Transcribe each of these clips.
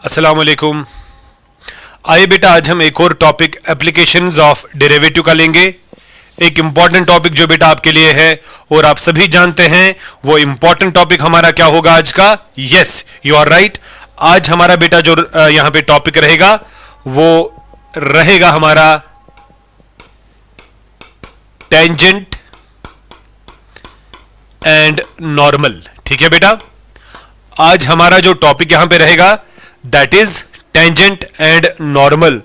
अस्सलाम वालेकुम। आइए बेटा, आज हम एक और टॉपिक एप्लीकेशंस ऑफ डेरिवेटिव का लेंगे। एक इंपॉर्टेंट टॉपिक जो बेटा आपके लिए है और आप सभी जानते हैं वो इंपॉर्टेंट टॉपिक हमारा क्या होगा आज का? Yes, you are right. आज हमारा बेटा जो यहां पे टॉपिक रहेगा वो रहेगा हमारा टेंजेंट एंड नॉर्मल। ठीक है बेटा, आज हमारा जो टॉपिक यहां पे रहेगा that is tangent and normal,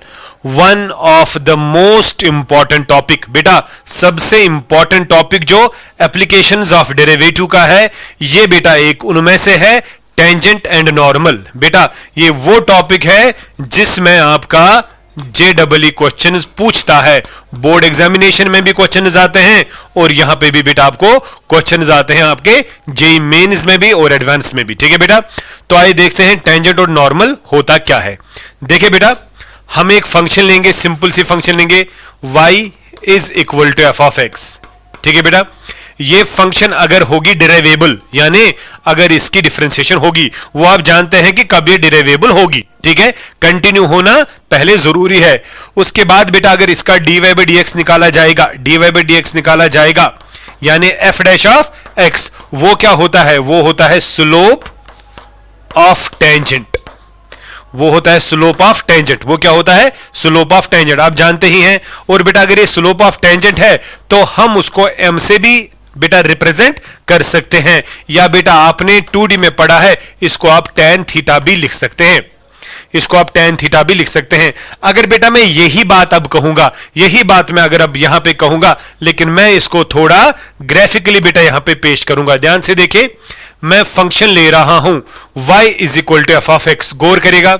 one of the most important topic. बेटा सबसे इंपॉर्टेंट टॉपिक जो एप्लीकेशंस ऑफ डेरिवेटिव का है, ये बेटा एक उनमें से है टेंजेंट एंड नॉर्मल। बेटा ये वो टॉपिक है जिसमें आपका JEE क्वेश्चन पूछता है। बोर्ड एग्जामिनेशन में भी क्वेश्चन आते हैं और यहां पे भी बेटा आपको क्वेश्चन आते हैं आपके JEE मेंस में भी और एडवांस में भी। ठीक है बेटा, तो आइए देखते हैं टेंजेंट और नॉर्मल होता क्या है। देखिए बेटा, हम एक फंक्शन लेंगे, सिंपल सी फंक्शन लेंगे, y is equal to f of x। ठीक है बेटा, ये फंक्शन अगर होगी डिराइवेबल, यानी अगर इसकी डिफरेंशिएशन होगी, वो आप जानते हैं कि कब ये डिराइवेबल होगी। ठीक है, कंटिन्यू होना पहले जरूरी है। उसके बाद बेटा अगर इसका dy/dx निकाला जाएगा, dy/dx निकाला जाएगा यानी f डैश ऑफ x, वो क्या होता है? वो होता है स्लोप ऑफ टेंजेंट। वो होता है स्लोप ऑफ टेंजेंट। वो क्या होता है? स्लोप ऑफ टेंजेंट, आप जानते ही हैं। और बेटा अगर ये स्लोप ऑफ टेंजेंट है तो हम उसको m से भी बेटा रिप्रेजेंट कर सकते हैं, या बेटा आपने 2D में पढ़ा है, इसको आप tan थीटा भी लिख सकते हैं। इसको आप tan थीटा भी लिख सकते हैं। अगर बेटा मैं यही बात अब कहूंगा, यही बात मैं अगर अब यहां पे कहूंगा, लेकिन मैं इसको थोड़ा ग्राफिकली बेटा यहां पे पेश करूंगा। ध्यान से देखिए, मैं फंक्शन ले रहा हूं y is equal to f of x। गौर करेगा,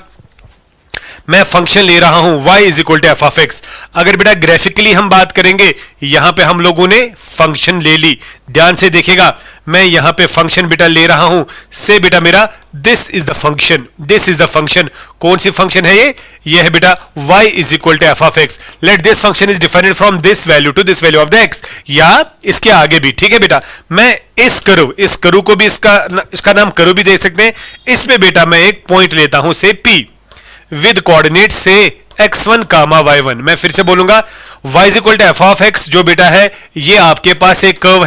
मैं फंक्शन ले रहा हूं y is equal to f of x। अगर बेटा ग्राफिकली हम बात करेंगे, यहां पे हम लोगों ने फंक्शन ले ली। ध्यान से देखिएगा, मैं यहां पे फंक्शन बेटा ले रहा हूं से बेटा मेरा this is the function, this is the function. कौन सी फंक्शन है ये? ये है बेटा y is equal to f of x। Let this function is defined from this value to this value of the x, या इसके आगे भी। ठीक है बेटा, मैं इस कर्व को भी इसका नाम कर्व भी दे सकते हैं। इसमें बेटा मैं एक पॉइंट लेता हूं से p विद कोऑर्डिनेट से x1 कामा y1। मैं फिर से बोलूंगा y is equal to f of x, जो बेटा है ये आपके पास एक कर्व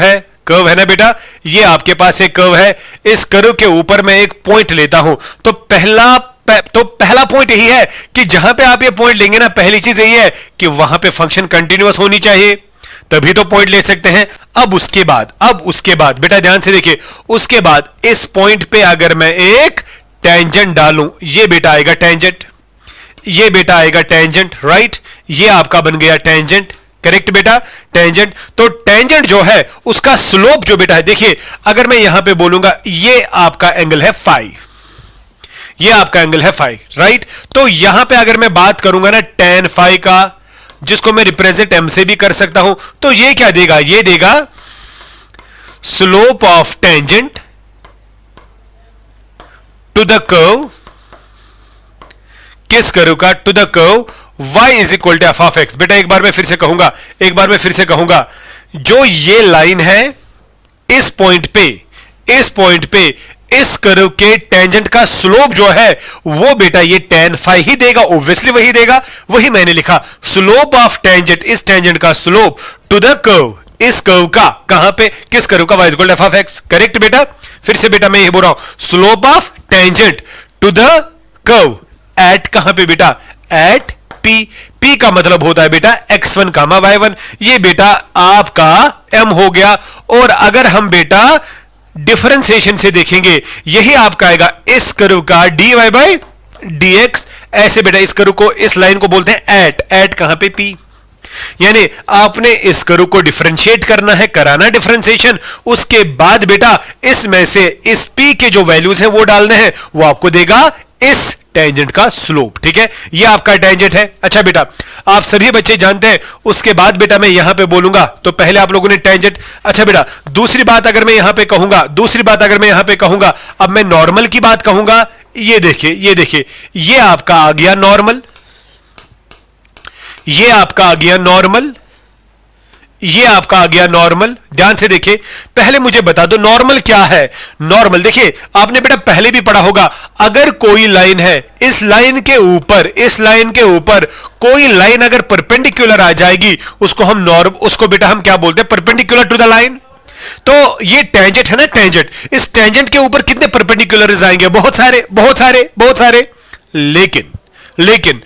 है ना बेटा, ये आपके पास एक कर्व है। इस कर्व के ऊपर मैं एक पॉइंट लेता हूं, तो पहला पॉइंट यही है कि जहां पे आप ये पॉइंट लेंगे ना, पहली चीज यही है कि वहां पे फंक्शन कंटिन्यूअस होनी चाहिए, तभी तो पॉइंट ले सकते हैं। अब उसके बाद बेटा ध्यान से देखिए, उसके बाद इस पॉइंट पे अगर मैं एक टेंजेंट डालूं, ये बेटा आएगा टेंजेंट, ये बेटा आएगा टेंजेंट, राइट? ये आपका बन गया टेंजेंट, करेक्ट बेटा, टेंजेंट। तो टेंजेंट जो है उसका स्लोप जो बेटा है, देखिए अगर मैं यहां पे बोलूंगा ये आपका एंगल है फाई, ये आपका एंगल है फाई, राइट? तो यहां पे अगर मैं बात करूंगा ना tan फाई का, जिसको मैं रिप्रेजेंट m से भी कर सकता हूं, तो ये क्या देगा? ये देगा slope of tangent to the curve, किस कर्व का? To the curve y is equal to f of x। बेटा एक बार मैं फिर से कहूंगा, जो ये लाइन है इस पॉइंट पे इस कर्व के टेंजेंट का स्लोप जो है वो बेटा ये tan फाई ही देगा, ऑब्वियसली वही देगा, वही मैंने लिखा। स्लोप ऑफ टेंजेंट, इस टेंजेंट का स्लोप टू द कर्व, इस कर्व का, कहां पे? किस कर्व का? y is equal to f of x। Correct बेटा, फिर से बेटा मैं ये बोल रहा हूं, slope of tangent to the curve at, कहां पे बेटा? एट p का मतलब होता है बेटा x1 कामा y1। ये बेटा आपका m हो गया। और अगर हम बेटा डिफरेंशिएशन से देखेंगे, यही आपका आएगा इस कर्व का dy/dx। ऐसे बेटा इस कर्व को, इस लाइन को बोलते हैं एट कहां पे? p। यानी आपने इस कर्व को डिफरेंशिएट करना है, कराना डिफरेंशिएशन, उसके बाद बेटा इसमें से इस p के जो वैल्यूज हैं वो डालने हैं, वो आपको देगा इस टेंजेंट का स्लोप। ठीक है, ये आपका टेंजेंट है। अच्छा बेटा, आप सभी बच्चे जानते हैं। उसके बाद बेटा मैं यहां पे बोलूंगा, तो पहले आप लोगों ने टेंजेंट। अच्छा बेटा, दूसरी बात अगर मैं यहां पे कहूंगा, अब मैं नॉर्मल की बात कहूंगा। ये देखिए, ये आपका आ गया नॉर्मल, ये आपका आ गया नॉर्मल, ये आपका आ गया नॉर्मल। ध्यान से देखिए, पहले मुझे बता दो नॉर्मल क्या है। नॉर्मल देखिए, आपने बेटा पहले भी पढ़ा होगा, अगर कोई लाइन है, इस लाइन के ऊपर कोई लाइन अगर परपेंडिकुलर आ जाएगी, उसको बेटा हम क्या बोलते हैं, परपेंडिकुलर टू द लाइन। तो ये टेंजेंट है ना, टेंजेंट, इस टेंजेंट के ऊपर कितने परपेंडिकुलर आएंगे, बहुत सारे। लेकिन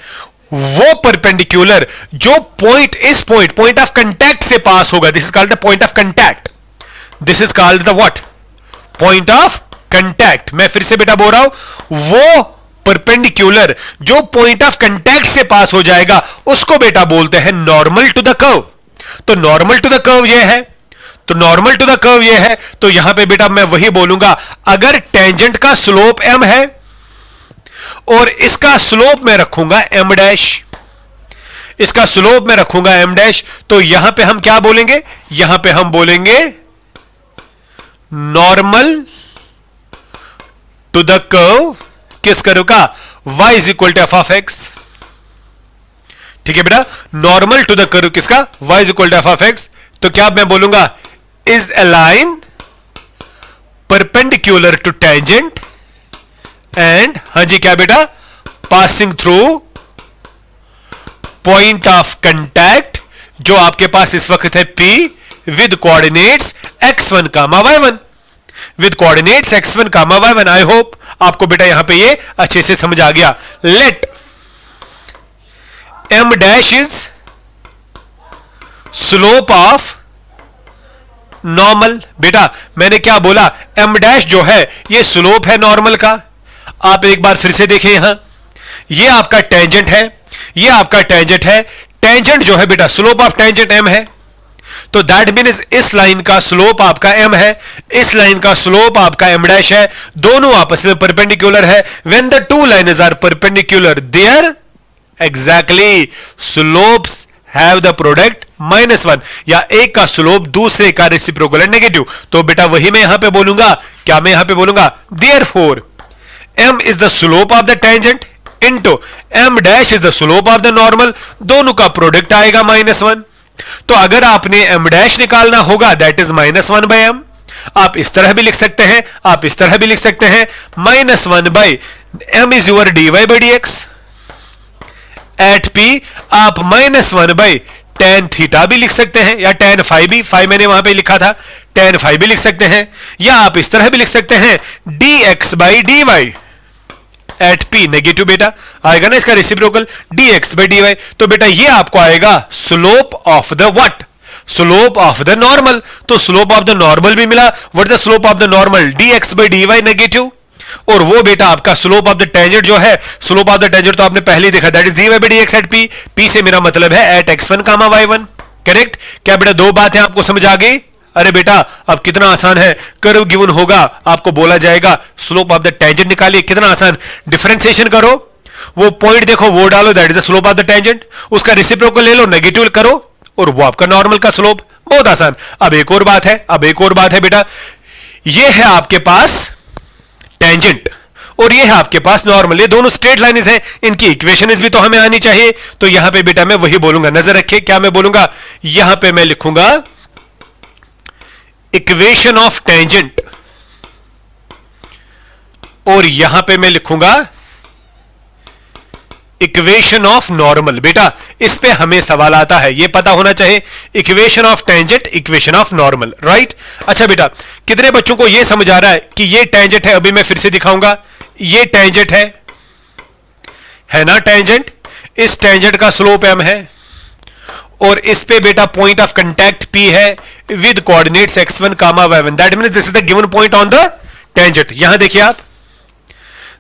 वो परपेंडिकुलर जो पॉइंट ऑफ कंटैक्ट से पास होगा, this is called the point of contact, this is called the what, point of contact. मैं फिर से बेटा बोल रहा हूं, वो परपेंडिकुलर जो पॉइंट ऑफ कंटैक्ट से पास हो जाएगा, उसको बेटा बोलते हैं नॉर्मल टू द कर्व। तो नॉर्मल टू द कर्व ये है, तो यहां पे बेटा मैं वही बोलूंगा, अगर टेंजेंट का स्लोप m है और इसका स्लोप में रखूंगा m डैश, तो यहां पे हम क्या बोलेंगे, यहां पे हम बोलेंगे नॉर्मल टू द कर्व, किस कर्व का, y is equal to f of x. ठीक है बेटा, नॉर्मल टू द कर्व किसका, y is equal to f of x. तो क्या मैं बोलूंगा, is a line perpendicular to tangent and, हां जी क्या बेटा, passing through point of contact जो आपके पास इस वक्त है P with coordinates x1 comma y1, with coordinates x1 comma y1। I hope आपको बेटा यहां पे ये अच्छे से समझ आ गया। Let m dash is slope of normal. बेटा मैंने क्या बोला, m डैश जो है ये स्लोप है नॉर्मल का। आप एक बार फिर से देखें, यहां ये आपका टेंजेंट है, टेंजेंट जो है बेटा स्लोप ऑफ टेंजेंट m है, तो दैट मीन्स इस लाइन का स्लोप आपका m है, इस लाइन का स्लोप आपका m डैश है, दोनों आपस में परपेंडिकुलर है। When the two lines are perpendicular their exactly slopes have the product -1, या एक का स्लोप दूसरे का रेसिप्रोकल है नेगेटिव। तो बेटा वही मैं यहां पे बोलूंगा, क्या मैं यहां पे बोलूंगा, therefore m is the slope of the tangent into m dash is the slope of the normal, दोनों का प्रोडक्ट आएगा -1। तो अगर आपने m dash निकालना होगा, that is -1 by m। आप इस तरह भी लिख सकते हैं, -1 by m is your dy by dx at p। आप -1 by tan थीटा भी लिख सकते हैं, या tan phi भी, phi मैंने वहां पे लिखा था, tan phi भी लिख सकते हैं, या आप इस तरह भी लिख सकते हैं dx by dy at p, negative बेटा आएगा ना इसका रेसिप्रोकल, dx by dy। तो बेटा ये आपको आएगा slope of the what, slope of the normal. तो स्लोप ऑफ द नॉर्मल भी मिला, what is the slope of the normal, dx by dy negative. और वो बेटा आपका स्लोप ऑफ द टेंजेंट जो है, स्लोप ऑफ द टेंजेंट तो आपने पहले ही देखा, that is dy by dx at p। p से मेरा मतलब है eight x1 comma y1। Correct? क्या बेटा दो बातें आपको समझ आ गई? अरे बेटा अब कितना आसान है, कर्व गिवन होगा, आपको बोला जाएगा स्लोप ऑफ द टेंजेंट निकालिए, कितना आसान, डिफरेंशिएशन करो, वो पॉइंट देखो वो डालो, that is the slope of the tangent, उसका रेसिप्रोकल ले लो, नेगेटिव करो, और वो आपका नॉर्मल का स्लोप। बहुत आसान। अब एक और बात है बेटा, ये है आपके पास टेंजेंट और ये है आपके पास नॉर्मल, ये दोनों स्ट्रेट लाइन्स हैं, इनकी इक्वेशंस भी तो हमें आनी चाहिए। तो यहां पे बेटा मैं वही बोलूंगा, नजर रखिए क्या मैं बोलूंगा, यहां पे मैं लिखूंगा इक्वेशन ऑफ टेंजेंट और यहां पे मैं लिखूंगा इक्वेशन ऑफ नॉर्मल। बेटा इस पे हमें सवाल आता है, ये पता होना चाहिए, equation of tangent, equation of normal, right. अच्छा बेटा कितने बच्चों को ये समझ आ रहा है कि ये टेंजेंट है, अभी मैं फिर से दिखाऊंगा, ये टेंजेंट है ना, टेंजेंट, इस टेंजेंट का स्लोप m है और इस पे बेटा पॉइंट ऑफ कंटैक्ट P है with coordinates x1 comma y1, that means this is the given point on the tangent. यहां देखिए आप,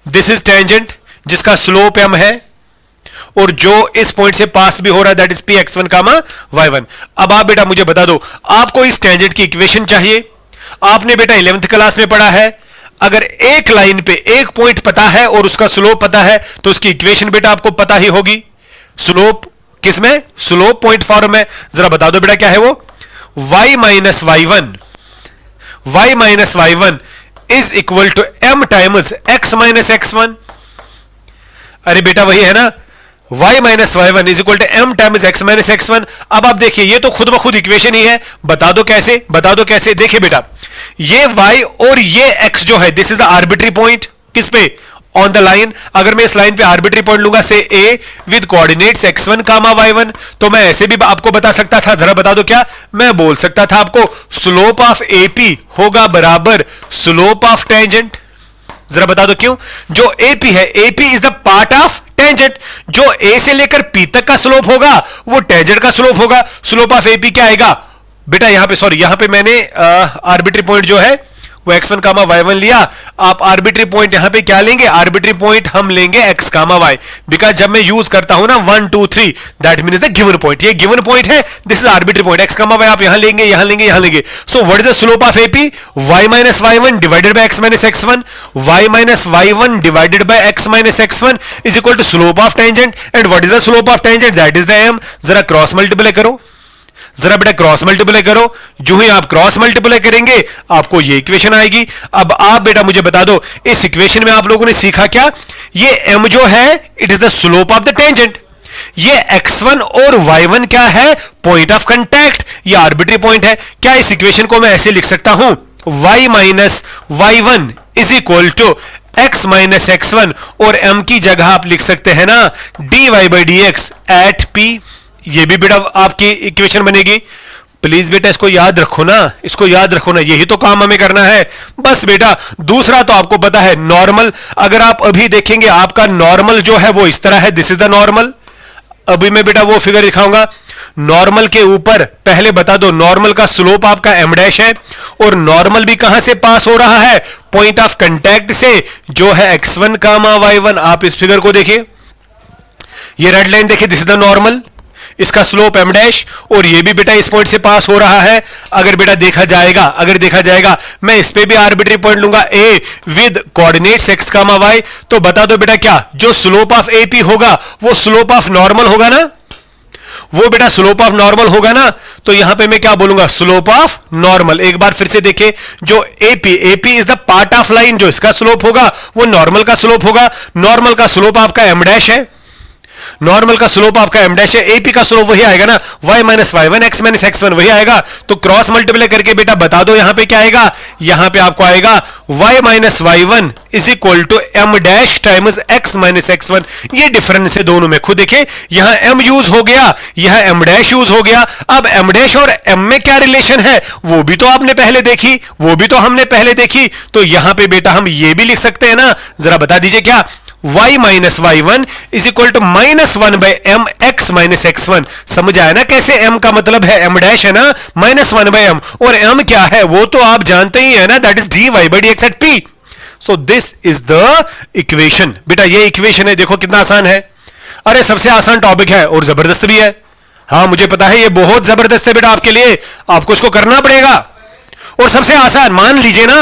दिस इज टेंजेंट जिसका स्लोप m है और जो इस पॉइंट से पास भी हो रहा है, that is P x1 comma y1। अब आप बेटा मुझे बता दो, आपको इस टेंजेंट की इक्वेशन चाहिए। आपने बेटा 11th क्लास में पढ़ा है, अगर एक लाइन पे एक पॉइंट पता है और उसका स्लोप पता है तो उसकी इक्वेशन बेटा आपको पता ही होगी। स्लोप किसमें, स्लोप पॉइंट फॉर्म में, जरा बता दो बेटा क्या है वो, y minus y1 is equal to m times x minus x1। अरे बेटा वही है ना, y minus y one is equal to m times x minus x one. अब आप देखिए ये तो खुद ब खुद इक्वेशन ही है, बता दो कैसे, बता दो कैसे। देखिए बेटा ये y और ये x जो है this is the arbitrary point, किस पे, ऑन द लाइन। अगर मैं इस लाइन पे आर्बिट्री पॉइंट लूंगा से a with coordinates x1 comma y1, तो मैं ऐसे भी आपको बता सकता था, जरा बता दो क्या, मैं बोल सकता था आपको स्लोप ऑफ AP होगा बराबर स्लोप ऑफ टेंजेंट। जरा बता दो क्यों, जो AP है AP is the part of tangent, जो A से लेकर P तक का स्लोप होगा वो टेंजेंट का स्लोप होगा। स्लोप ऑफ AP क्या आएगा बेटा, यहां पे सॉरी यहां पे मैंने आर्बिट्री पॉइंट जो है वो x1 कामा y1 लिया। आप आर्बिट्री पॉइंट यहां पे क्या लेंगे, आर्बिट्री पॉइंट हम लेंगे x कामा y, बिकॉज जब मैं यूज करता हूं ना 1 2 3 that means the given point, ये गिवन पॉइंट है, this is arbitrary point, x comma y आप यहां लेंगे यहां लेंगे यहां लेंगे। So what is the slope of AP, y minus y1 divided by x minus x1, y minus y1 divided by x minus x1 is equal to slope of tangent. And what is the slope of tangent, that is the m। जरा cross multiply करो, जरा बेटा cross multiply करो, जो ही आप cross multiply करेंगे आपको ये इक्वेशन आएगी। अब आप बेटा मुझे बता दो इस इक्वेशन में आप लोगों ने सीखा क्या, ये m जो है it is the slope of the tangent, ये x1 और y1 क्या है, पॉइंट ऑफ कांटेक्ट, ये आर्बिट्री पॉइंट है। क्या इस इक्वेशन को मैं ऐसे लिख सकता हूं, y minus y1 is equal to x minus x1, और m की जगह आप लिख सकते हैं ना dy by dx at p, ये भी बेटा आपकी इक्वेशन बनेगी। प्लीज बेटा इसको याद रखो ना, इसको याद रखो ना, यही तो काम हमें करना है बस बेटा। दूसरा तो आपको पता है नॉर्मल, अगर आप अभी देखेंगे आपका नॉर्मल जो है वो इस तरह है, दिस इज द नॉर्मल। अभी मैं बेटा वो फिगर दिखाऊंगा, नॉर्मल के ऊपर पहले बता दो नॉर्मल का स्लोप आपका m डैश है, और नॉर्मल भी कहां से पास हो रहा है, पॉइंट ऑफ कांटेक्ट से, जो है x1 कामा y1। आप इस फिगर को देखिए, ये रेड लाइन देखिए, दिस इज द नॉर्मल, इसका स्लोप m डैश, और ये भी बेटा इस पॉइंट से पास हो रहा है। अगर बेटा देखा जाएगा, अगर देखा जाएगा मैं इस पे भी आर्बिट्री पॉइंट लूंगा a with coordinates x comma y, तो बता दो बेटा क्या, जो स्लोप ऑफ AP होगा वो स्लोप ऑफ नॉर्मल होगा ना, वो बेटा स्लोप ऑफ नॉर्मल होगा ना। तो यहां पे मैं क्या बोलूंगा, स्लोप ऑफ नॉर्मल। एक बार फिर से देखें, जो AP is the part of line, जो इसका स्लोप होगा वो नॉर्मल का स्लोप होगा। नॉर्मल का स्लोप आपका m डैश है, नॉर्मल का स्लोप आपका m डैश है, AP का स्लोप वही आएगा ना, y minus y1 x minus x1 वही आएगा। तो क्रॉस मल्टीप्लाई करके बेटा बता दो यहां पे क्या आएगा, यहां पे आपको आएगा y minus y1 is equal to m dash times x minus x1। ये डिफरेंस है दोनों में, खुद देखिए यहां m यूज हो गया, यहां m डैश यूज हो गया। अब m डैश और m में क्या रिलेशन है वो भी तो आपने पहले देखी, वो भी तो हमने पहले देखी। तो यहां पे बेटा हम ये भी लिख सकते हैं ना, जरा बता दीजिए क्या, y minus y1 is equal to minus 1 by m x minus x1। समझ आया ना कैसे, m का मतलब है m डैश है ना, माइनस 1 बाई m, और m क्या है वो तो आप जानते ही है ना, that is dy by dx at p। So this is the equation. बेटा ये इक्वेशन है, देखो कितना आसान है, अरे सबसे आसान टॉपिक है और जबरदस्त भी है। हाँ मुझे पता है ये बहुत जबरदस्त है बेटा आपके लिए, आपको इसको करना पड़ेगा, और सबसे आसान मान लीजिए ना,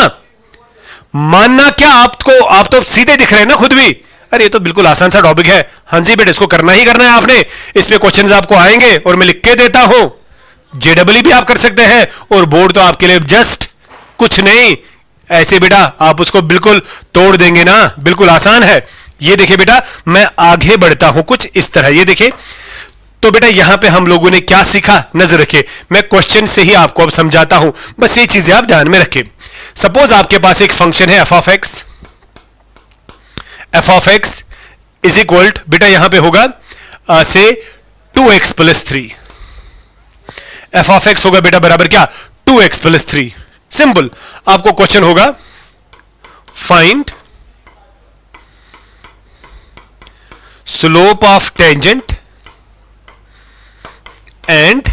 मानना क्या, आपको आप तो सीधे दिख रहे हैं ना खुद भी, अरे ये तो बिल्कुल आसान सा टॉपिक है। हाँ जी बेटा इसको करना ही करना है आपने, इस पे क्वेश्चंस आपको आएंगे और मैं लिख के देता हूं, जेडब्ल्यू भी आप कर सकते हैं, और बोर्ड तो आपके लिए जस्ट कुछ नहीं, ऐसे बेटा आप उसको बिल्कुल तोड़ देंगे ना, बिल्कुल आसान है। ये देखिए बेटा मैं आगे बढ़ता हूं कुछ इस तरह, ये देखिए। तो बेटा यहां पे हम लोगों ने क्या सीखा, नजर रखिए, मैं क्वेश्चन से ही आपको अब समझाता हूं, बस ये चीजें आप ध्यान में रखें। सपोज आपके पास एक फंक्शन है f of x is equal बेटा यहां पे होगा से 2x plus 3, f of x होगा बेटा बराबर क्या, 2x प्लस 3। सिंपल, आपको क्वेश्चन होगा find slope of tangent and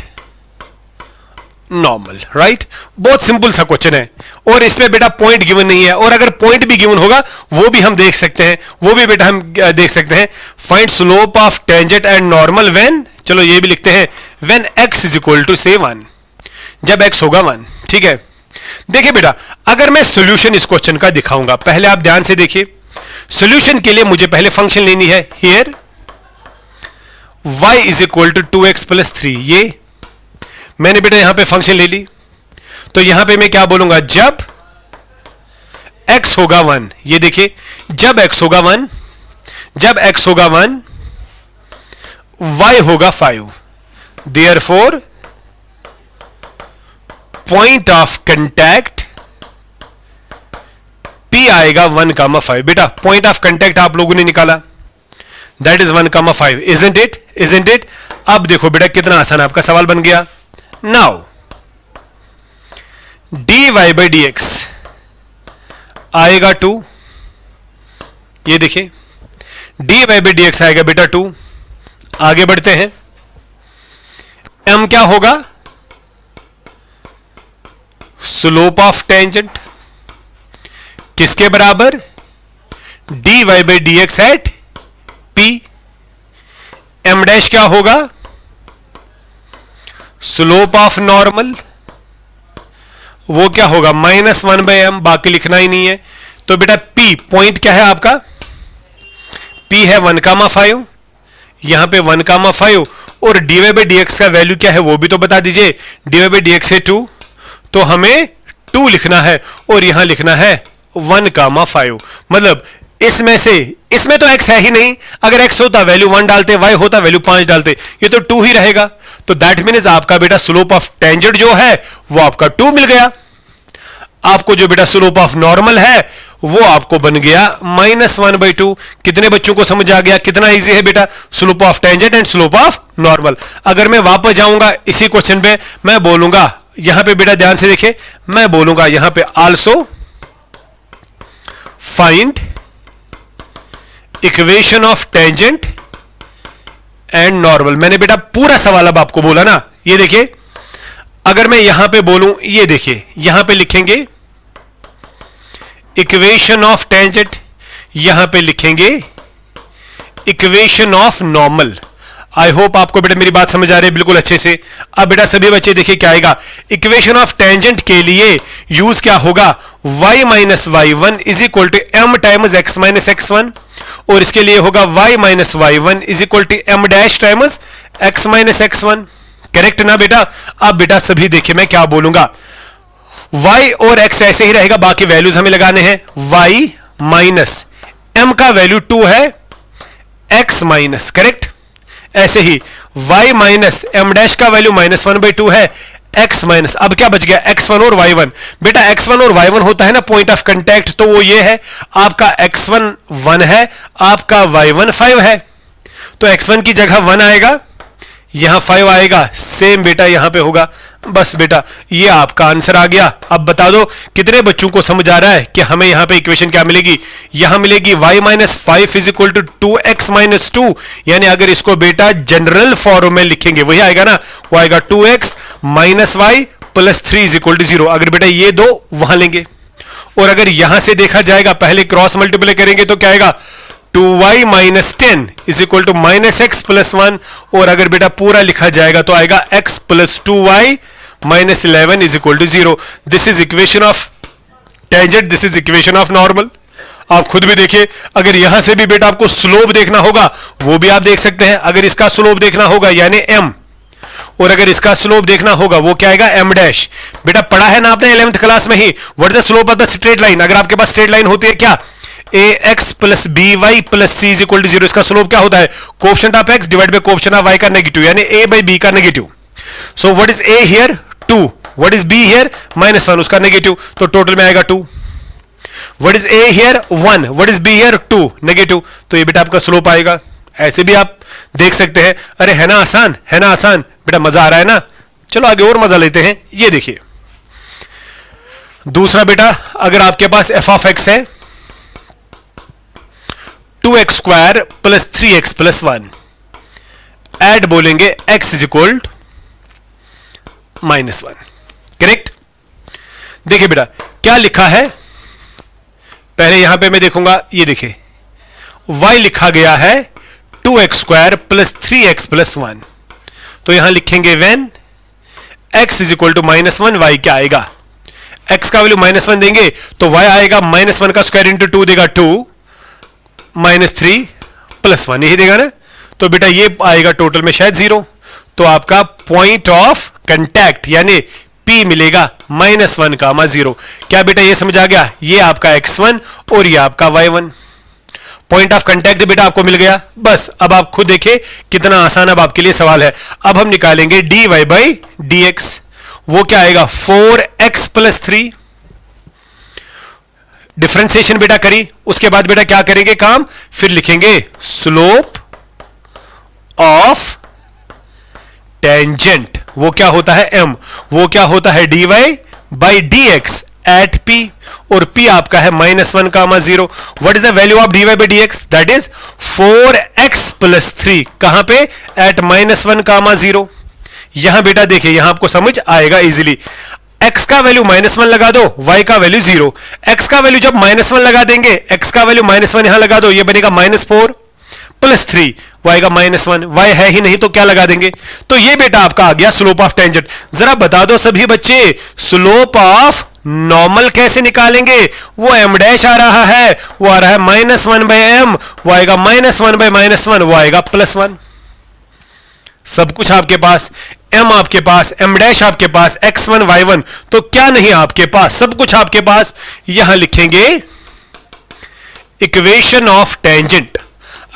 normal, right. बहुत सिंपल सा क्वेश्चन है, और इसमें बेटा पॉइंट गिवन नहीं है, और अगर पॉइंट भी गिवन होगा वो भी हम देख सकते हैं, वो भी बेटा हम देख सकते हैं। Find slope of tangent and normal when, चलो ये भी लिखते हैं, when x is equal to से 1, जब x होगा 1, ठीक है। देखिए बेटा अगर मैं सॉल्यूशन इस क्वेश्चन का दिखाऊंगा, पहले आप ध्यान से देखिए, सॉल्यूशन के लिए मुझे पहले फंक्शन लेनी है, here y is equal to 2x plus 3, ये मैंने बेटा यहां पे फंक्शन ले ली। तो यहां पे मैं क्या बोलूंगा, जब x होगा 1, ये देखिए जब x होगा 1, जब x होगा 1 y होगा 5, therefore point of contact p आएगा 1,5। बेटा पॉइंट ऑफ कंटैक्ट आप लोगों ने निकाला, that is 1,5, isn't it, isn't it. अब देखो बेटा कितना आसान आपका सवाल बन गया। नाउ dy by dx आएगा 2, ये देखिए dy by dx आएगा बेटा 2। आगे बढ़ते हैं, m क्या होगा, स्लोप ऑफ टेंजेंट, किसके बराबर, dy by dx at p। m dash क्या होगा, स्लोप ऑफ नॉर्मल, वो क्या होगा -1/m, बाकी लिखना ही नहीं है। तो बेटा p पॉइंट क्या है आपका, p है 1,5, यहां पे 1,5, और dy by dx का वैल्यू क्या है वो भी तो बता दीजिए, dy by dx है 2, तो हमें 2 लिखना है और यहां लिखना है 1,5। मतलब इसमें से, इसमें तो x है ही नहीं, अगर x होता वैल्यू 1 डालते, y होता वैल्यू 5 डालते, ये तो 2 ही रहेगा। तो दैट मीन्स आपका बेटा स्लोप ऑफ टेंजेंट जो है वो आपका 2 मिल गया। आपको जो बेटा स्लोप ऑफ नॉर्मल है वो आपको बन गया -1/2। कितने बच्चों को समझ आ गया, कितना इजी है बेटा slope of tangent and slope of normal. अगर मैं वापस जाऊंगा इसी क्वेश्चन पे, मैं बोलूंगा यहां पे बेटा ध्यान से देखिए, मैं बोलूंगा यहां पे also find equation of tangent and normal. मैंने बेटा पूरा सवाल अब आपको बोला ना, ये देखिए अगर मैं यहां पे बोलूं, ये देखिए यहां पे लिखेंगे इक्वेशन ऑफ टेंजेंट, यहां पे लिखेंगे equation of normal. I hope आपको बेटा मेरी बात समझ आ रही है बिल्कुल अच्छे से। अब बेटा सभी बच्चे देखिए क्या आएगा, इक्वेशन ऑफ टेंजेंट के लिए यूज क्या होगा, y minus y1 is equal to m times x minus x1, और इसके लिए होगा y minus y1 is equal to m dash times x minus x1। Correct ना बेटा। अब बेटा सभी देखिए मैं क्या बोलूंगा, y और x ऐसे ही रहेगा, बाकी वैल्यूज हमें लगाने हैं। y माइनस m का वैल्यू 2 है, x माइनस, करेक्ट, ऐसे ही y माइनस m डैश का वैल्यू -1/2 है, x माइनस, अब क्या बच गया x1 और y1। बेटा x1 और y1 होता है ना पॉइंट ऑफ कंटैक्ट, तो वो ये है आपका x1 1 है, आपका y1 5 है, तो x1 की जगह 1 आएगा, यहां 5 आएगा, सेम बेटा यहां पे होगा। बस बेटा ये आपका आंसर आ गया। अब बता दो कितने बच्चों को समझ आ रहा है कि हमें यहां पे इक्वेशन क्या मिलेगी, यहां मिलेगी y minus 5 is equal to 2x minus 2, यानी अगर इसको बेटा जनरल फॉर्म में लिखेंगे वही आएगा ना, वो आएगा 2x minus y plus 3 is equal to 0। अगर बेटा ये दो वहां लेंगे, और अगर यहां से देखा जाएगा पहले क्रॉस मल्टीप्लाई करेंगे तो क्या आएगा, 2y minus 10 is equal to minus x plus 1, और अगर बेटा पूरा लिखा जाएगा तो आएगा x plus 2y minus 11 is equal to 0। This is equation of tangent, this is equation of normal. आप खुद भी देखिए, अगर यहां से भी बेटा आपको स्लोप देखना होगा वो भी आप देख सकते हैं। अगर इसका स्लोप देखना होगा यानी m, और अगर इसका स्लोप देखना होगा वो क्या आएगा m डैश। बेटा पढ़ा है ना आपने 11th क्लास में ही, what is the slope of the straight line. अगर आपके पास स्ट्रेट लाइन होती है क्या, ax plus by plus c is equal to 0, इसका स्लोप क्या होता है, coefficient of x divide by coefficient of y का नेगेटिव, यानी a बाय b का negative. So what is a here 2, what is b here -1, उसका negative, तो total में आएगा 2। What is a here 1, what is b here 2 negative, तो ये बेटा आपका स्लोप आएगा। ऐसे भी आप देख सकते हैं। अरे है ना आसान, है ना आसान बेटा, मजा आ रहा है ना। चलो आगे और मजा लेते हैं। ये देखिए दूसरा बेटा, अगर आपके पास f ऑफ x है 2x square plus 3x plus 1, add बोलेंगे x इज इक्वल -1, करेक्ट। देखिए बेटा क्या लिखा है, पहले यहां पे मैं देखूंगा, ये देखिए y लिखा गया है 2x square plus 3x plus 1, तो यहां लिखेंगे when x is equal to -1, y क्या आएगा, x का वैल्यू -1 देंगे तो y आएगा -1 का स्क्वायर इंटू 2 देगा 2 -3 प्लस 1 यही देगा ना, तो बेटा ये आएगा टोटल में शायद 0। तो आपका पॉइंट ऑफ कंटैक्ट यानी P मिलेगा -1 का 0। क्या बेटा ये समझ आ गया, ये आपका x1 और ये आपका y1। पॉइंट ऑफ कांटेक्ट बेटा आपको मिल गया। बस अब आप खुद देखिए कितना आसान अब आपके लिए सवाल है। अब हम निकालेंगे dy बाई डी एक्स, वो क्या आएगा 4x प्लस 3। डिफरेंशिएशन बेटा करी, उसके बाद बेटा क्या करेंगे काम, फिर लिखेंगे स्लोप ऑफ टेंजेंट, वो क्या होता है m, वो क्या होता है dy by d x at p, और p आपका है -1 कामा 0। What is the value of dy by d x, that is 4x plus 3, कहां पे एट -1 कामा 0। यहां बेटा देखिए, यहां आपको समझ आएगा इजीली। x का वैल्यू -1 लगा दो, y का वैल्यू 0। x का वैल्यू जब -1 लगा देंगे, x का वैल्यू -1 यहां लगा दो, ये बनेगा -4 प्लस 3, y का -1, y है ही नहीं तो क्या लगा देंगे। तो ये बेटा आपका आ गया स्लोप ऑफ टेंजेंट। जरा बता दो सभी बच्चे, स्लोप ऑफ नॉर्मल कैसे निकालेंगे। वो m डैश आ रहा है, वो आ रहा है -1 बाई एम, वो आएगा -1 बाई -1, वो आएगा +1। सब कुछ आपके पास, m आपके पास, m डैश आपके पास, x1 y1, तो क्या नहीं आपके पास, सब कुछ आपके पास। यहां लिखेंगे इक्वेशन ऑफ टेंजेंट।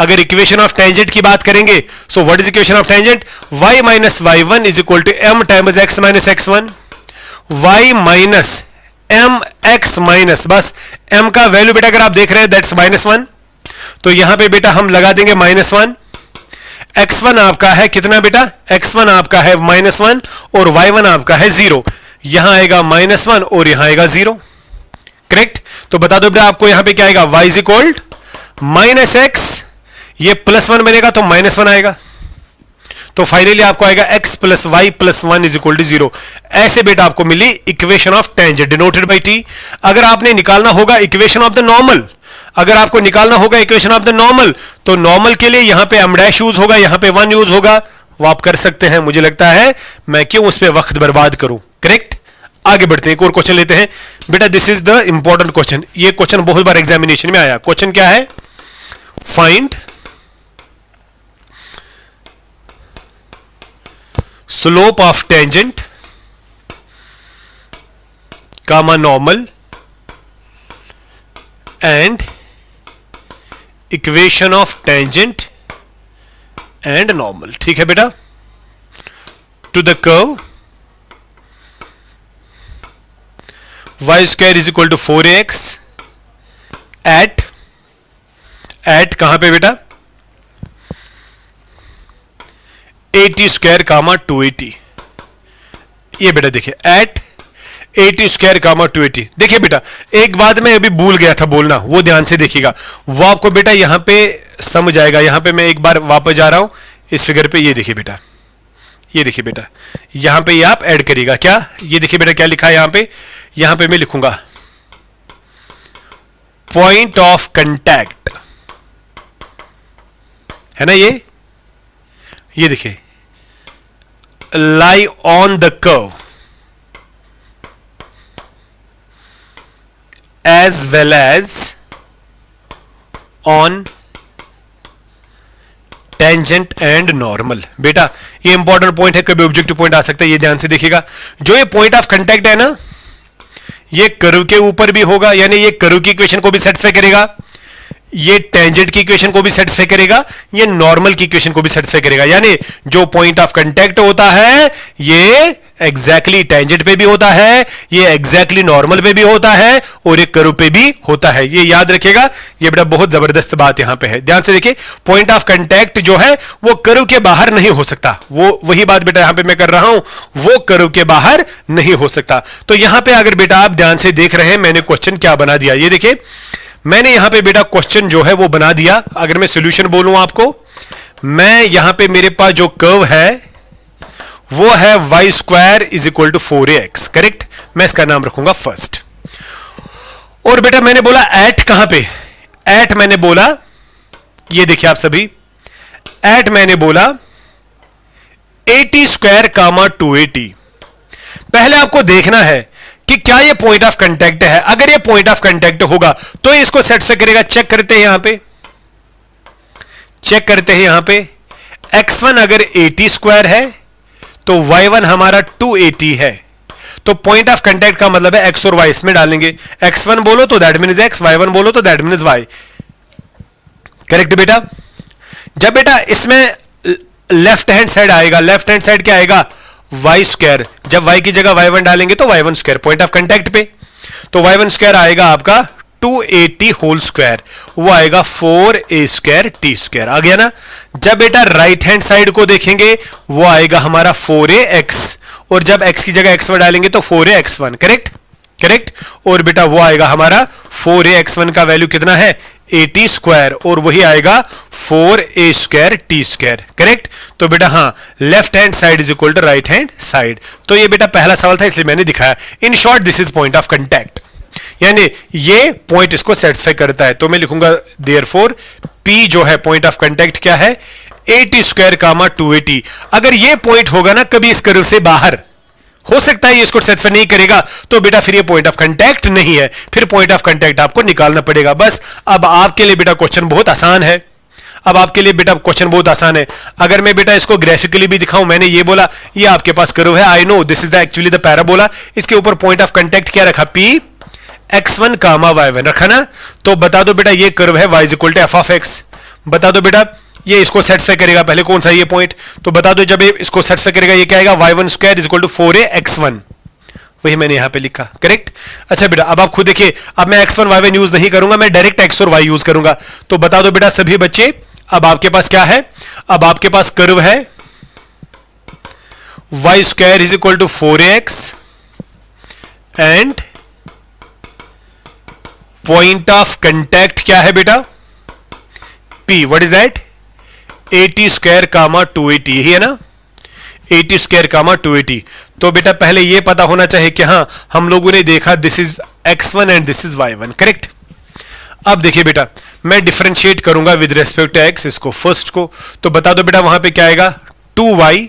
अगर इक्वेशन ऑफ टेंजेंट की बात करेंगे, so what is equation of tangent, y minus y1 is equal to m times x minus x1, y minus m x minus, बस m का वैल्यू बेटा अगर आप देख रहे हैं दैट्स -1, तो यहां पे बेटा हम लगा देंगे -1। x1 आपका है कितना बेटा, x1 आपका है -1 और y1 आपका है 0। यहां आएगा -1 और यहां आएगा 0, करेक्ट। तो बता दो बेटा आपको यहां पे क्या आएगा, y इज इक्वल -x, ये +1 बनेगा तो -1 आएगा, तो फाइनली आपको आएगा x plus y plus 1 is equal to 0। ऐसे बेटा आपको मिली equation of tangent denoted by t। अगर आपने निकालना होगा इक्वेशन ऑफ द नॉर्मल, अगर आपको निकालना होगा इक्वेशन ऑफ द नॉर्मल, तो नॉर्मल के लिए यहां पे m डैश यूज होगा, यहां पे 1 यूज होगा, वो आप कर सकते हैं। मुझे लगता है मैं क्यों उस पर वक्त बर्बाद करूं, करेक्ट। आगे बढ़ते हैं, एक और क्वेश्चन लेते हैं बेटा। This is the important question, ये क्वेश्चन बहुत बार एग्जामिनेशन में आया। क्वेश्चन क्या है, find slope of tangent comma normal and equation of tangent and normal. ठीक है बेटा, to the curve y square is equal to 4x at कहां पे बेटा 80 स्क्वायर कामा 280। ये बेटा देखिए एट 80 स्क्वायर कामा 280। देखिए बेटा एक बात मैं अभी भूल गया था बोलना, वो ध्यान से देखिएगा, वो आपको बेटा यहां पे समझ आएगा। यहां पे मैं एक बार वापस जा रहा हूं इस फिगर पे, ये देखिए बेटा, ये देखिए बेटा, यहां पे ये आप ऐड करिएगा क्या, ये देखिए बेटा क्या लिखा है यहां पे मैं लिखूंगा पॉइंट ऑफ कांटेक्ट, है ना। ये देखिए lie on the curve as well as on tangent and normal। बेटा ये इंपॉर्टेंट पॉइंट है, कभी ऑब्जेक्टिव पॉइंट आ सकता है, ये ध्यान से देखिएगा। जो ये पॉइंट ऑफ कांटेक्ट है ना, ये कर्व के ऊपर भी होगा, यानी ये कर्व की इक्वेशन को भी सेटिस्फाई करेगा, ये टेंजेंट की इक्वेशन को भी सेटिस्फाई करेगा, ये नॉर्मल की इक्वेशन को भी सेटिस्फाई करेगा। यानी जो पॉइंट ऑफ कांटेक्ट होता है ये एग्जैक्टली टेंजेंट पे भी होता है, ये एग्जैक्टली नॉर्मल पे भी होता है, और ये कर्व पे भी होता है। ये याद रखिएगा, ये बेटा बहुत जबरदस्त बात यहां पे है। ध्यान से देखिए, पॉइंट ऑफ कांटेक्ट जो है वो कर्व के बाहर नहीं हो सकता, वो वही बात बेटा यहां पे मैं कर रहा हूं, वो कर्व के बाहर नहीं हो सकता। तो यहां पे अगर बेटा आप ध्यान से देख रहे हैं, मैंने क्वेश्चन क्या बना दिया, ये देखिए मैंने यहां पे बेटा क्वेश्चन जो है वो बना दिया। अगर मैं सॉल्यूशन बोलूं आपको, मैं यहां पे मेरे पास जो कर्व है वो है y square is equal to 4ax, correct. मैं इसका नाम रखूंगा फर्स्ट। और बेटा मैंने बोला एट कहां पे, एट मैंने बोला, ये देखिए आप सभी, एट मैंने बोला 80 स्क्वायर कामा 280। पहले आपको देखना है कि क्या ये पॉइंट ऑफ कांटेक्ट है। अगर ये पॉइंट ऑफ कांटेक्ट होगा तो इसको सेटिस्फाई करेगा। चेक करते हैं यहां पे, चेक करते हैं यहां पे, x1 अगर 80 स्क्वायर है तो y1 हमारा 280 है, तो पॉइंट ऑफ कांटेक्ट का मतलब है x और y, इसमें डालेंगे। x1 बोलो तो दैट मीन्स x, y1 बोलो तो दैट मीन्स y। करेक्ट बेटा। जब बेटा इसमें लेफ्ट हैंड साइड आएगा, लेफ्ट हैंड साइड क्या आएगा, वाई स्क्वायर। जब वाई की जगह y1 डालेंगे तो y1 square point of contact पे, तो y1 स्क्वायर आएगा आपका 280 होल स्क्वायर, वो आएगा 4a स्क्वायर t स्क्वायर, आ गया ना। जब बेटा राइट हैंड साइड को देखेंगे वो आएगा हमारा 4ax, और जब x की जगह x1 डालेंगे तो 4ax1, करेक्ट करेक्ट। और बेटा वो आएगा हमारा 4ax1 का वैल्यू कितना है 80 स्क्वायर, और वही आएगा 4a square t square, correct. तो बेटा हाँ, left hand side is equal to right hand side. तो ये बेटा पहला सवाल था इसलिए मैंने दिखाया। In short this is point of contact, यानी ये पॉइंट इसको सेटिस्फाई करता है। तो मैं लिखूंगा देयरफॉर P जो है पॉइंट ऑफ कांटेक्ट क्या है 80 स्क्वायर कामा 280। अगर ये पॉइंट होगा ना कभी इस कर्व से बाहर, हो सकता है ये इसको सेटिस्फाई नहीं करेगा, तो बेटा फिर ये पॉइंट ऑफ कांटेक्ट नहीं है, फिर पॉइंट ऑफ कांटेक्ट आपको निकालना पड़ेगा। बस अब आपके लिए बेटा क्वेश्चन बहुत आसान है, अब आपके लिए बेटा क्वेश्चन बहुत आसान है। अगर मैं बेटा इसको ग्राफिकली भी दिखाऊं, मैंने ये बोला ये आपके पास कर्व है, I know this is the actually the parabola, इसके ऊपर पॉइंट ऑफ कांटेक्ट क्या रखा P x1 कामा y1 रखा ना। तो बता दो बेटा ये कर्व है y is equal to f of x, बता दो बेटा ये इसको सेटिस्फाई करेगा पहले कौन सा ये पॉइंट, तो बता दो जब ये इसको सेटिस्फाई करेगा ये क्या आएगा y1 square is equal to 4ax1, वही मैंने यहां पे लिखा, करेक्ट। अच्छा बेटा अब आप खुद देखिए, अब मैं x1 y1 यूज नहीं करूंगा, मैं डायरेक्ट x और y यूज करूंगा। तो बता दो बेटा सभी बच्चे, अब आपके पास क्या है, अब आपके पास कर्व है y square is equal to 4ax and point of contact क्या है बेटा P, what is that 80 square comma 280, यही है ना 80 स्क्वायर कामा 280। तो बेटा पहले ये पता होना चाहिए कि हाँ हम लोगों ने देखा this is x1 and this is y1, correct. अब देखिए बेटा मैं डिफरेंशिएट करूंगा विद रेस्पेक्ट टू x इसको फर्स्ट को, तो बता दो बेटा वहां पे क्या आएगा 2y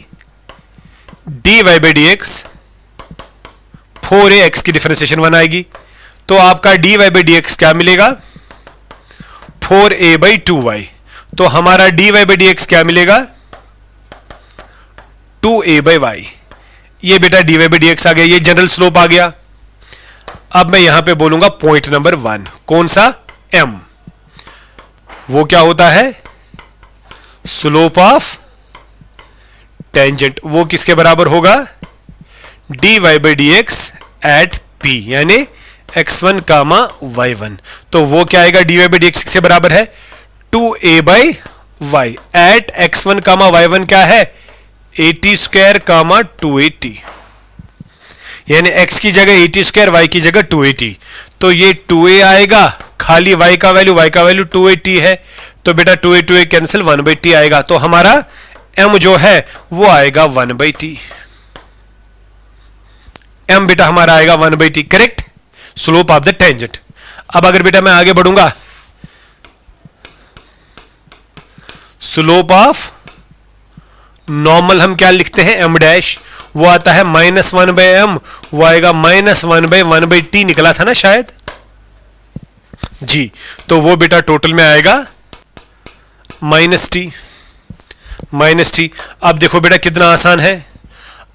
dy by dx, 4ax की डिफरेंशिएशन 1 आएगी, तो आपका dy बाई dx क्या मिलेगा 4a बाई 2y, तो हमारा dy बाई dx क्या मिलेगा 2a बाई y। ये बेटा dy बाई dx आ गया, ये जनरल स्लोप आ गया। अब मैं यहां पे बोलूंगा पॉइंट नंबर 1, कौन सा m, वो क्या होता है स्लोप ऑफ टेंजेंट, वो किसके बराबर होगा dy by dx at p, यानी x1 कामा y1। तो वो क्या आएगा dy बाई dx किसके बराबर है 2a by y eight x1 comma y1 क्या है 80 स्क्वायर कामा 280, यानी x की जगह 80 स्क्वायर y की जगह 280, तो ये 2a आएगा, खाली y का वैल्यू 280 है, तो बेटा 2a कैंसिल 1/t आएगा, तो हमारा m जो है वो आएगा 1/t, m बेटा हमारा आएगा 1/t, correct, slope of the tangent. अब अगर बेटा मैं आगे बढ़ूंगा, स्लोप ऑफ नॉर्मल हम क्या लिखते हैं m डैश, वो आता है -1/m, वो आएगा -1/1/t निकला था ना शायद जी, तो वो बेटा टोटल में आएगा -t। अब देखो बेटा कितना आसान है।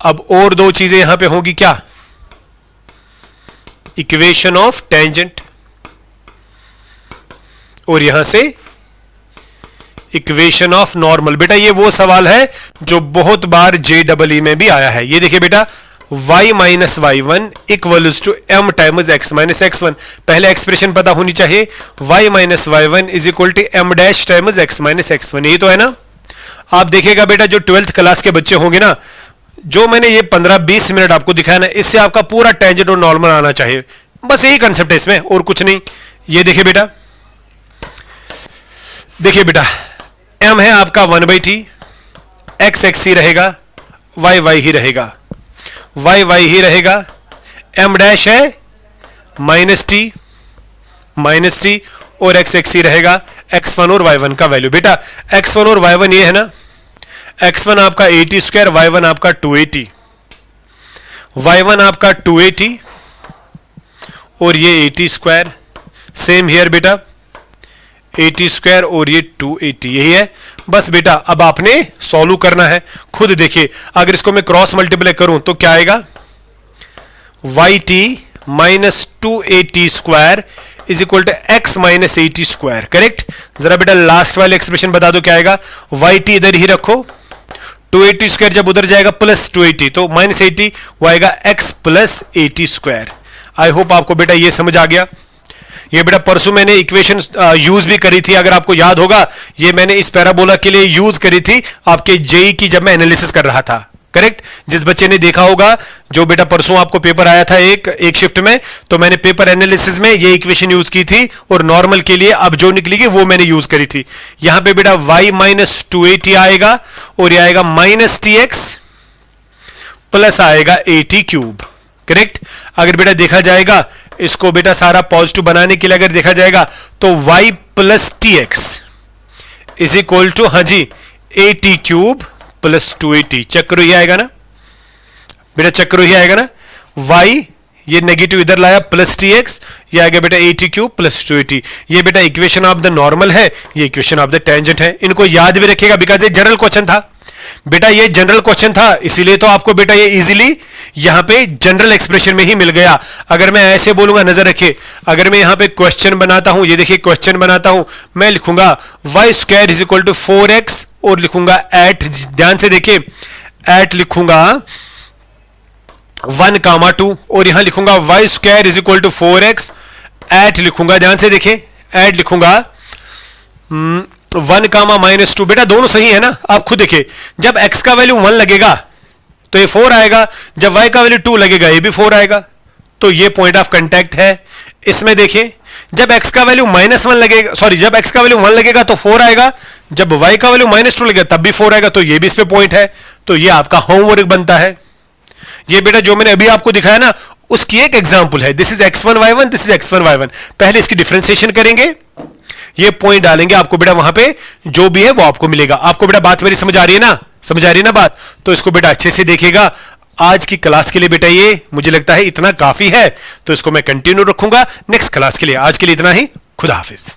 अब और दो चीजें यहां पे होंगी, क्या इक्वेशन ऑफ टेंजेंट, और यहां से इक्वेशन ऑफ नॉर्मल। बेटा ये वो सवाल है जो बहुत बार JEE में भी आया है। ये देखिए बेटा y minus y1 equals to m times x minus x1, पहले एक्सप्रेशन पता होनी चाहिए, y minus y1 is equal to m dash times x minus x1, यही तो है ना। आप देखिएगा बेटा जो 12th क्लास के बच्चे होंगे ना, जो मैंने ये 15-20 मिनट आपको दिखाया ना, इससे आपका पूरा टेंजेंट और नॉर्मल आना चाहिए, बस यही कंसेप्ट है इसमें और कुछ नहीं। ये देखिए बेटा, देखिए बेटा m है आपका 1/t, x x ही रहेगा, y y ही रहेगा, y y ही रहेगा, m डैश है -t और x x ही रहेगा, x1 और y1 का वैल्यू। बेटा x1 और y1 ये है ना, x1 आपका 80 स्क्वायर, y1 आपका 280, y1 आपका 280 और ये 80 स्क्वायर, सेम हियर बेटा 80 स्क्वायर और ये 280, यही है बस बेटा। अब आपने सॉल्व करना है, खुद देखिए अगर इसको मैं क्रॉस मल्टीप्लाई करूं तो क्या आएगा, yt minus 280 square is equal to x minus 80 square. Correct. जरा बेटा लास्ट वाले एक्सप्रेशन बता दो क्या आएगा। वाई टी इधर ही रखो, 280 स्क्वायर जब उधर जाएगा प्लस 280 तो माइनस 80, वो आएगा x plus 80 square. I hope आपको बेटा ये समझ आ गया। ये बेटा परसों मैंने इक्वेशन यूज भी करी थी, अगर आपको याद होगा, ये मैंने इस पैराबोला के लिए यूज करी थी आपके जेई की जब मैं एनालिसिस कर रहा था। करेक्ट। जिस बच्चे ने देखा होगा, जो बेटा परसों आपको पेपर आया था एक शिफ्ट में, तो मैंने पेपर एनालिसिस में ये इक्वेशन यूज की थी और नॉर्मल के लिए अब जो निकलेगी वो मैंने यूज करी थी। यहां पे बेटा y माइनस 280 आएगा और ये आएगा माइनस टी एक्स प्लस आएगा 80 क्यूब। करेक्ट। अगर बेटा देखा जाएगा, इसको बेटा सारा पॉजिटिव बनाने के लिए अगर देखा जाएगा तो y plus t x is equal to, हाँ जी, 80 क्यूब प्लस 280। चक्रो ही आएगा ना बेटा, चक्रो ही आएगा ना। y ये नेगेटिव इधर लाया प्लस टी एक्स, ये आएगा बेटा 80 क्यूब प्लस 280। ये बेटा इक्वेशन ऑफ द नॉर्मल है, ये इक्वेशन ऑफ द टेंजेंट है। इनको याद भी रखिएगा बिकॉज ये जनरल क्वेश्चन था बेटा, ये जनरल क्वेश्चन था, इसीलिए तो आपको बेटा ये इजीली यहां पे जनरल एक्सप्रेशन में ही मिल गया। अगर मैं ऐसे बोलूंगा, नजर रखिए, अगर मैं यहां पे क्वेश्चन बनाता हूं, ये देखिए क्वेश्चन बनाता हूं, मैं लिखूंगा y square is equal to 4x और लिखूंगा एट, ध्यान से देखिए, एट लिखूंगा 1, 2 और यहां लिखूंगा y square is equal to 4x, eight लिखूंगा, ध्यान से देखिए, एट लिखूंगा 1, -2। बेटा दोनों सही है ना, आप खुद देखिए, जब x का वैल्यू 1 लगेगा तो ये 4 आएगा, जब y का वैल्यू 2 लगेगा ये भी 4 आएगा। तो ये पॉइंट ऑफ कांटेक्ट है। इसमें देखिए, जब x का वैल्यू -1 लगेगा, सॉरी, जब x का वैल्यू 1 लगेगा तो 4 आएगा, जब y का वैल्यू -2 लगेगा तब भी 4 आएगा। तो ये भी इस पे पॉइंट है। तो ये आपका होमवर्क बनता है। ये बेटा जो मैंने अभी आपको दिखाया ना, उसकी एक एग्जांपल है। This is x1 y1, this is x1 y1। पहले इसकी डिफरेंशिएशन करेंगे, ये पॉइंट डालेंगे, आपको बेटा वहां पे जो भी है वो आपको मिलेगा। आपको बेटा बात मेरी समझ आ रही है ना, समझ आ रही है ना बात? तो इसको बेटा अच्छे से देखिएगा। आज की क्लास के लिए बेटा ये मुझे लगता है इतना काफी है, तो इसको मैं कंटिन्यू रखूंगा नेक्स्ट क्लास के लिए। आज के लिए इतना ही। खुदा हाफिज।